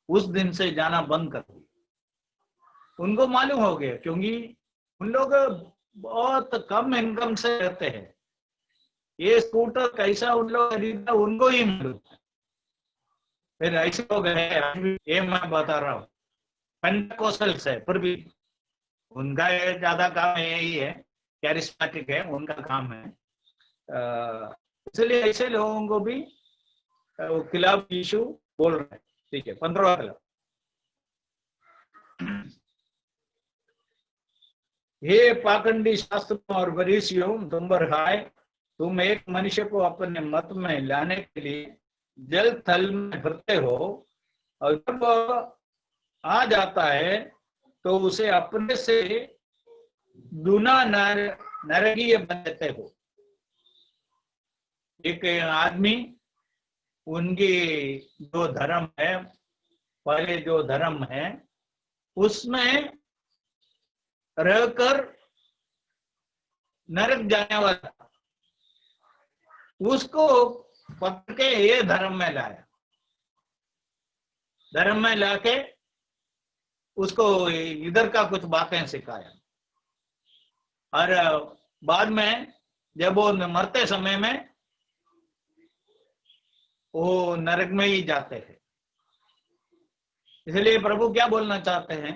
उस दिन से जाना बंद कर दिया। उनको मालूम हो गया, क्योंकि उन लोग बहुत कम इनकम से रहते हैं, ये स्कूटर कैसा उन लोग खरीदा उनको ही मालूम। फिर ऐसे लोग हैं, ये मैं बता रहा हूँ, पेंटेकोस्टल से, फिर भी उनका ज्यादा काम यही है, कैरिस्मेटिक है उनका काम है। इसलिए ऐसे लोगों को भी खिलाफ यीशु बोल रहे हैं। ठीक है, 15वां खिलाफ, हे पाखंडी शास्त्रों और फरीसियों, तुम पर हाय, तुम एक मनुष्य को अपने मत में लाने के लिए जल थल में फिरते हो, और जब आ जाता है तो उसे अपने से दूना नरकीय बन देते हो। एक आदमी उनकी जो धर्म है, पहले जो धर्म है उसमें रहकर नरक जाने वाला, उसको पकड़ के ये धर्म में लाया, धर्म में लाके उसको इधर का कुछ बातें सिखाया, और बाद में जब वो मरते समय में वो नरक में ही जाते हैं। इसलिए प्रभु क्या बोलना चाहते हैं,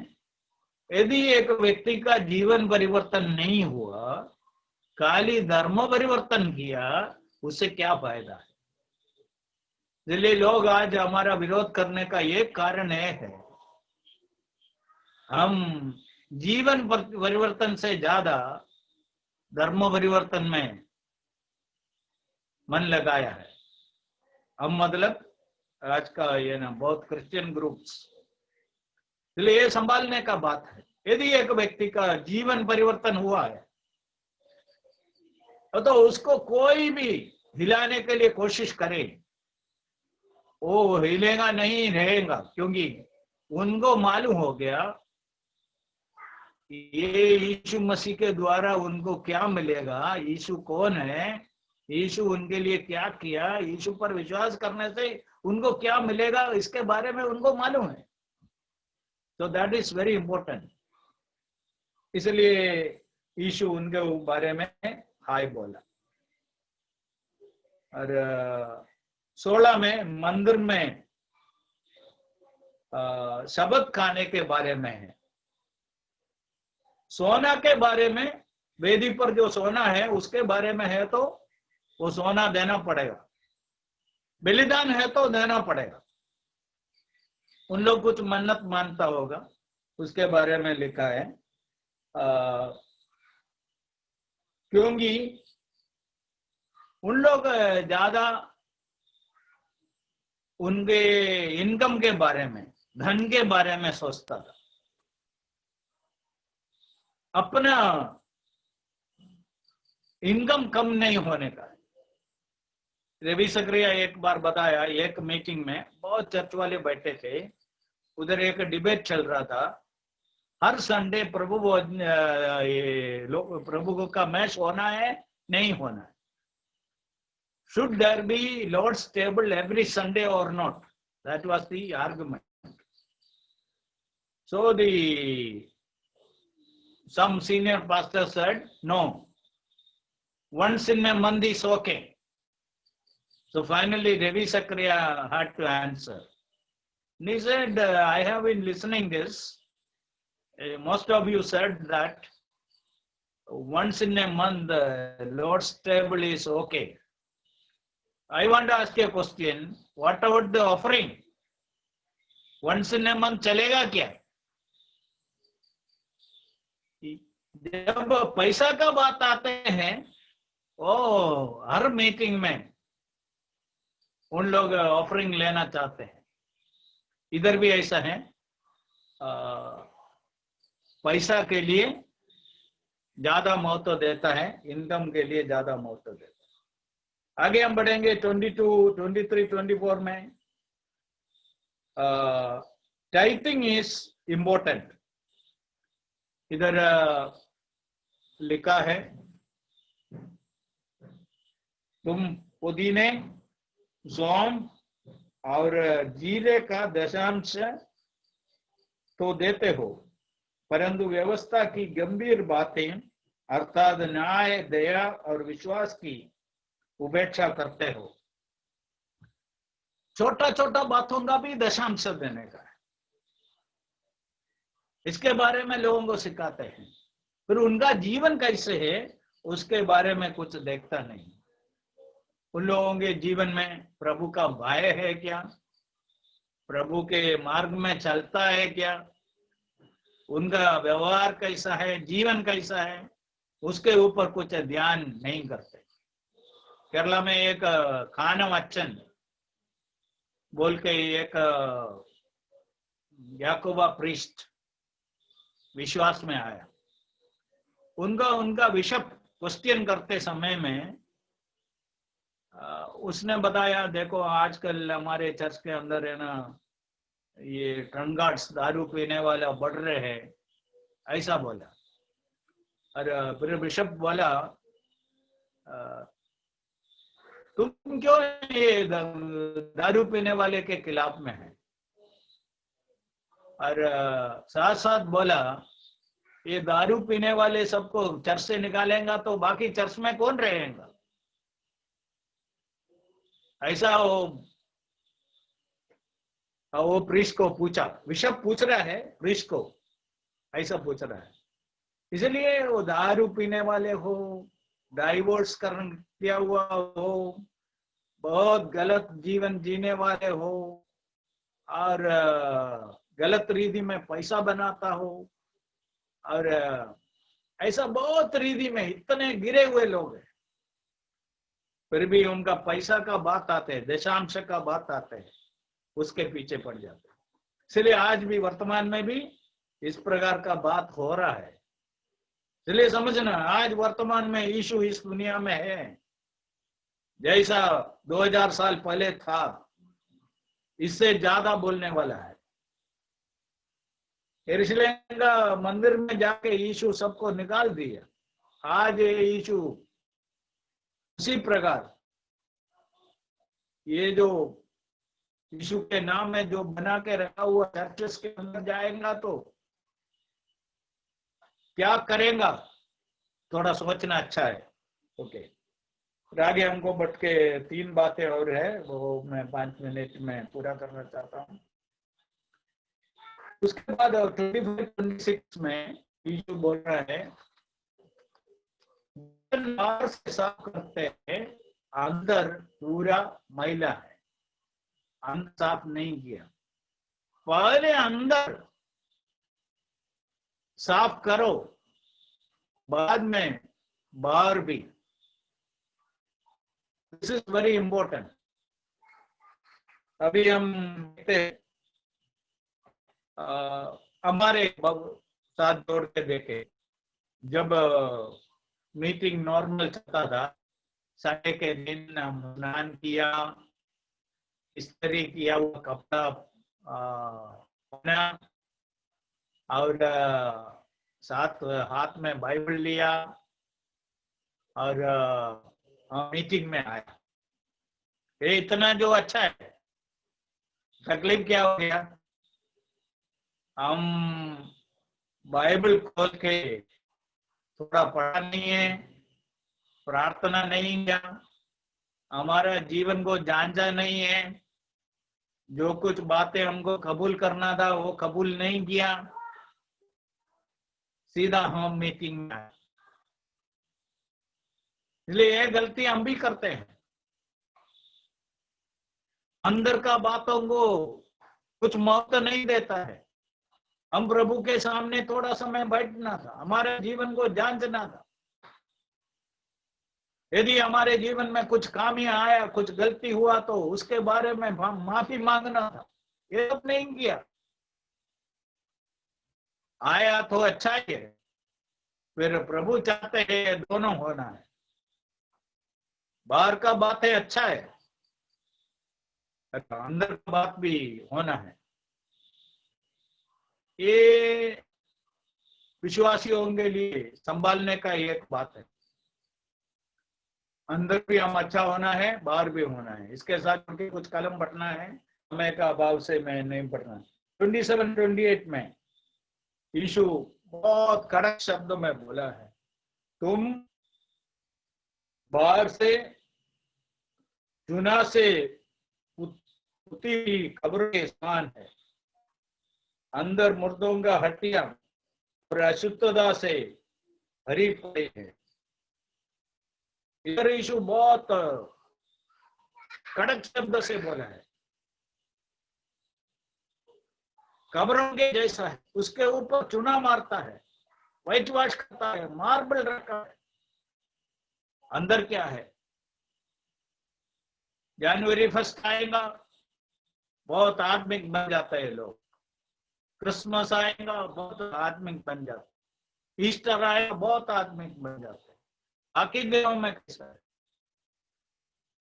यदि एक व्यक्ति का जीवन परिवर्तन नहीं हुआ, खाली धर्म परिवर्तन किया, उससे क्या फायदा है। इसलिए लोग आज हमारा विरोध करने का एक कारण है, हम जीवन परिवर्तन से ज्यादा धर्म परिवर्तन में मन लगाया है। हम मतलब आज का ये ना बहुत क्रिश्चियन ग्रुप्स, इसलिए ये संभालने का बात है। यदि एक व्यक्ति का जीवन परिवर्तन हुआ है तो उसको कोई भी हिलाने के लिए कोशिश करे, वो हिलेगा नहीं, रहेगा, क्योंकि उनको मालूम हो गया ये यीशु मसीह के द्वारा उनको क्या मिलेगा, यीशु कौन है, यीशु उनके लिए क्या किया, यीशु पर विश्वास करने से उनको क्या मिलेगा, इसके बारे में उनको मालूम है। तो दैट इज वेरी इंपॉर्टेंट। इसलिए यीशु उनके बारे में हाय बोला। और 16 में मंदिर में शबद खाने के बारे में है, सोना के बारे में, वेदी पर जो सोना है उसके बारे में है, तो वो सोना देना पड़ेगा, बलिदान है तो देना पड़ेगा। उन लोग कुछ मन्नत मानता होगा, उसके बारे में लिखा है, क्योंकि उन लोग ज्यादा उनके इनकम के बारे में, धन के बारे में सोचता था, अपना इनकम कम नहीं होने का। रवि सक्रिया एक बार बताया, एक मीटिंग में बहुत चर्च वाले बैठे थे, उधर एक डिबेट चल रहा था, हर संडे प्रभु का मैच होना है नहीं होना है, should there be Lord's table every Sunday or not? That was the argument. So some senior pastor said no, once in a month is okay. So finally Ravi Sakriya had to answer. And he said, I have been listening this. Most of you said that once in a month the Lord's table is okay. I want to ask you a question. What about the offering? Once in a month चलेगा क्या? जब पैसा का बात आते हैं, ओ हर मीटिंग में उन लोग ऑफरिंग लेना चाहते हैं। इधर भी ऐसा है, पैसा के लिए ज्यादा महत्व देता है, इनकम के लिए ज्यादा महत्व देता है। आगे हम बढ़ेंगे 22, 23, 24 में। Tithing is important. इधर लिखा है, तुम पुदीने, सौंफ और जीरे का दशांश तो देते हो, परंतु व्यवस्था की गंभीर बातें अर्थात न्याय, दया और विश्वास की उपेक्षा करते हो। छोटा छोटा बातों का भी दशांश देने का है, इसके बारे में लोगों को सिखाते हैं, फिर उनका जीवन कैसे है उसके बारे में कुछ देखता नहीं। उन लोगों के जीवन में प्रभु का भय है क्या, प्रभु के मार्ग में चलता है क्या, उनका व्यवहार कैसा है, जीवन कैसा है, उसके ऊपर कुछ ध्यान नहीं करते। केरला में एक खानम अच्चन बोल के एक याकोबा प्रीस्ट विश्वास में आया। उनका बिशप क्वेश्चन करते समय में उसने बताया, देखो आजकल हमारे चर्च के अंदर है ना, ये ड्रंकार्ड्स, दारू पीने वाला बढ़ रहे हैं, ऐसा बोला। और फिर बिशप बोला, तुम क्यों ये दारू पीने वाले के खिलाफ में है? और साथ साथ बोला, ये दारू पीने वाले सबको चर्च से निकालेगा तो बाकी चर्च में कौन रहेगा? ऐसा वो प्रीस्ट को पूछा, बिशप पूछ रहा है प्रीस्ट को, ऐसा पूछ रहा है। इसलिए वो दारू पीने वाले हो, डाइवोर्स किया हुआ हो, बहुत गलत जीवन जीने वाले हो, और गलत रीति में पैसा बनाता हो, और ऐसा बहुत रीति में इतने गिरे हुए लोग हैं, फिर भी उनका पैसा का बात आते है, दशांश का बात आते है, उसके पीछे पड़ जाते हैं। इसलिए आज भी वर्तमान में भी इस प्रकार का बात हो रहा है। इसलिए समझना, आज वर्तमान में यीशु इस दुनिया में है, जैसा 2000 साल पहले था, इससे ज्यादा बोलने वाला है। यरूशलेम का मंदिर में जाके यीशु सबको निकाल दिया। आज यीशु उसी प्रकार ये जो यीशु के नाम में जो बना के रखा हुआ चर्चेस के अंदर जाएगा तो क्या करेगा, थोड़ा सोचना अच्छा है। ओके, आगे हमको बढ़ के 3 बातें और है, वो मैं 5 मिनट में पूरा करना चाहता हूँ। उसके बाद 25-26 में यीशु बोल रहा है, बाहर से साफ करते हैं, अंदर पूरा मैला है, अंदर साफ नहीं किया। पहले अंदर साफ करो, बाद में बाहर भी। This is very important. अभी हम हमारे साथ जोड़ के देखे, जब मीटिंग नॉर्मल चलता था, संडे के दिन हम स्नान किया, इस्त्री किया हुआ कपड़ा पहना, और साथ हाथ में बाइबल लिया, और मीटिंग में आया। ये इतना जो अच्छा है। तकलीफ क्या हो गया, हम बाइबल खोल के थोड़ा पढ़ा नहीं है, प्रार्थना नहीं किया, हमारा जीवन को जांचा नहीं है, जो कुछ बातें हमको कबूल करना था वो कबूल नहीं किया, सीधा हम मीटिंग में आए। इसलिए ये गलती हम भी करते हैं। अंदर का बातों को कुछ महत्व नहीं देता है। हम प्रभु के सामने थोड़ा समय बैठना था, हमारे जीवन को जांचना था। यदि हमारे जीवन में कुछ खामियां आया, कुछ गलती हुआ तो उसके बारे में माफी मांगना था। ये सब नहीं किया। आया तो अच्छा ही है, फिर प्रभु चाहते हैं दोनों होना है। बाहर का बात है, अच्छा है, अंदर का बात भी होना है। ये विश्वासियों के लिए संभालने का एक बात है। अंदर भी हम अच्छा होना है, बाहर भी होना है। इसके साथ कुछ कलम पढ़ना है, समय का अभाव से मैं नहीं पढ़ना। 27-28 में यीशु बहुत कड़क शब्दों में बोला है, तुम बाहर से चुना से पुती हुई कब्रों के समान है, अंदर मुर्दों का हड्डियां और अशुद्धता से भरी पड़ी है। इधर यीशु बहुत कड़क शब्द से बोला है, कब्रों के जैसा है, उसके ऊपर चुना मारता है, व्हाइट वॉश करता है, मार्बल रखा है। अंदर क्या है? जनवरी 1 आएगा, बहुत आत्मिक बन जाते हैं लोग। क्रिसमस आएगा, बहुत आत्मिक बन जाते। ईस्टर आएगा, बहुत आत्मिक बन जाते। बाकी दिनों में कैसा है?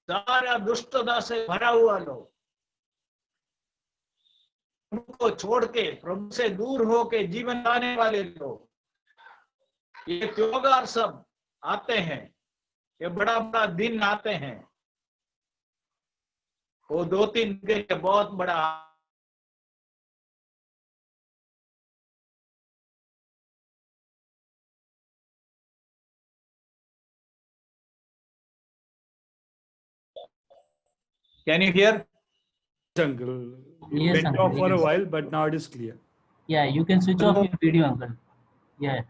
सारा दुष्टता से भरा हुआ लोग, उनको छोड़ के, प्रभु से दूर होके जीवन लाने वाले लोग, ये त्योहार सब आते हैं, ये बड़ा बड़ा दिन आते हैं, वो 2-3 दिन के लिए बहुत बड़ा। Can you hear? Uncle. Yes, Went uncle, off for a yes. while, but now it is clear. Yeah, you can switch off your video, uncle. Yeah.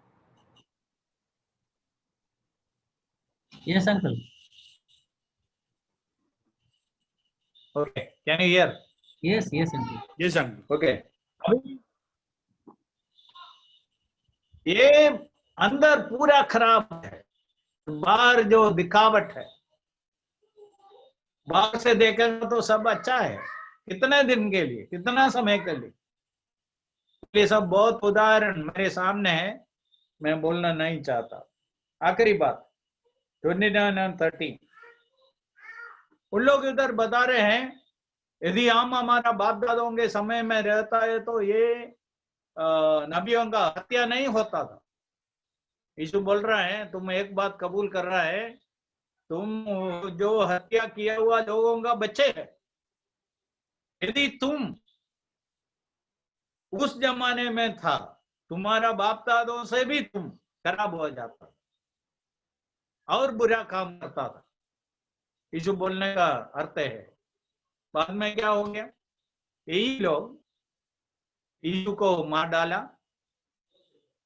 Yes, uncle. Okay. Can you hear? Yes, yes, uncle. Yes, uncle. Okay. ये अंदर पूरा खराब है, बाहर जो दिखावट है, बाहर से देखेंगे तो सब अच्छा है, कितने दिन के लिए, कितना समय के लिए। ये सब बहुत उदाहरण मेरे सामने है, मैं बोलना नहीं चाहता। आखिरी बात 29-30, उन लोग इधर बता रहे हैं, यदि हम हमारा बाप दादों के समय में रहता है तो ये नबियों का हत्या नहीं होता था। यीशु बोल रहा है, तुम एक बात कबूल कर रहा है, तुम जो हत्या किया हुआ लोगों का बच्चे है। यदि तुम उस जमाने में था, तुम्हारा बाप दादों से भी तुम खराब हो जाता और बुरा काम करता था। यीशु बोलने का अर्थ है, बाद में क्या हो गया? यही लोग यीशु को मार डाला,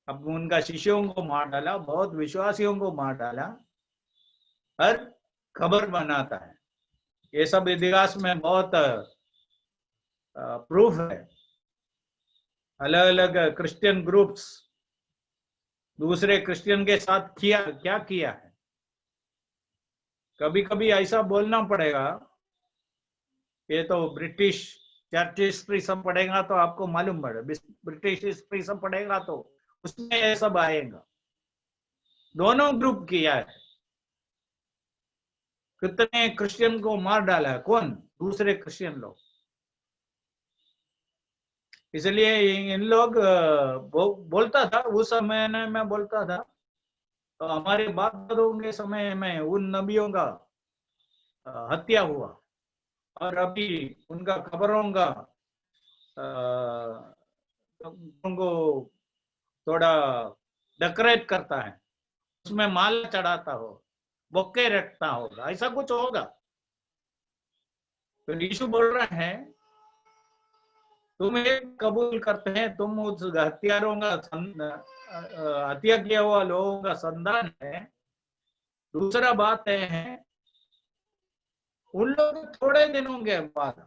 अब उनका शिष्यों को मार डाला, बहुत विश्वासियों को मार डाला, हर खबर बनाता है। ये सब इतिहास में बहुत प्रूफ है। अलग अलग क्रिश्चियन ग्रुप्स दूसरे क्रिश्चियन के साथ क्या किया है। कभी कभी ऐसा बोलना पड़ेगा, ये तो ब्रिटिश चर्च हिस्ट्री सब पढ़ेगा तो आपको मालूम पड़े, ब्रिटिश हिस्ट्री सब पढ़ेगा तो उसमें ये सब आएगा। दोनों ग्रुप किया है, कितने क्रिश्चियन को मार डाला है, कौन? दूसरे क्रिश्चियन लोग। इसलिए इन लोग बोलता था, उस समय में बोलता था, तो हमारे बाप दादों के समय में उन नबियों का हत्या हुआ और अभी उनका खबरों का उनको थोड़ा डेकोरेट करता है, उसमें माला चढ़ाता हो, बुक्के रखता होगा, ऐसा कुछ होगा। तो यीशु बोल रहा है, तुम एक कबूल करते हैं, तुम उस हत्यारों का हत्या किया हुआ लोगों का संतान है। दूसरा बात है, उन लोग थोड़े दिनों के बाद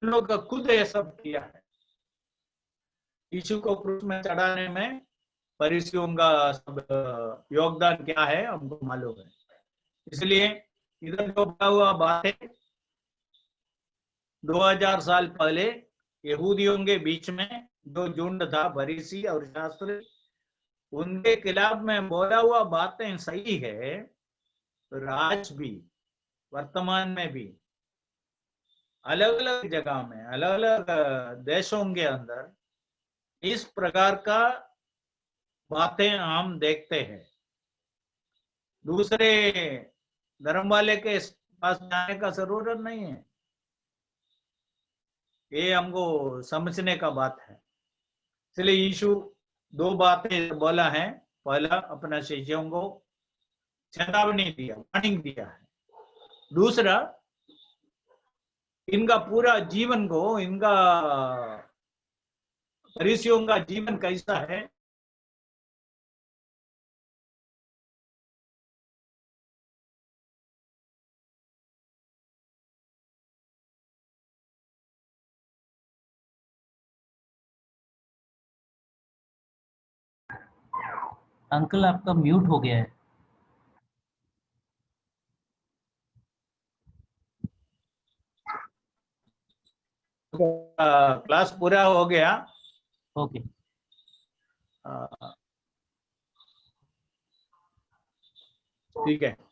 उन लोग का खुद ये सब किया है। यीशु को क्रूस में चढ़ाने में फरीसियों का सब योगदान क्या है हमको मालूम है। इसलिए इधर जो बता हुआ बात है, 2000 साल पहले यहूदियों के बीच में जो झुंड था, फरीसी और शास्त्री, उनके खिलाफ में बोला हुआ बातें सही है। आज भी वर्तमान में भी अलग अलग जगह में, अलग अलग देशों के अंदर इस प्रकार का बातें हम देखते हैं। दूसरे धर्म वाले के पास जाने का जरूरत नहीं है। ये हमको समझने का बात है। इसलिए यीशु दो बातें बोला है। पहला, अपना शिष्यों को चेतावनी दिया, वार्निंग दिया है। दूसरा, इनका पूरा जीवन को, इनका फरीसियों का जीवन कैसा है, अंकल आपका म्यूट हो गया है। क्लास पूरा हो गया। ओके। ठीक है।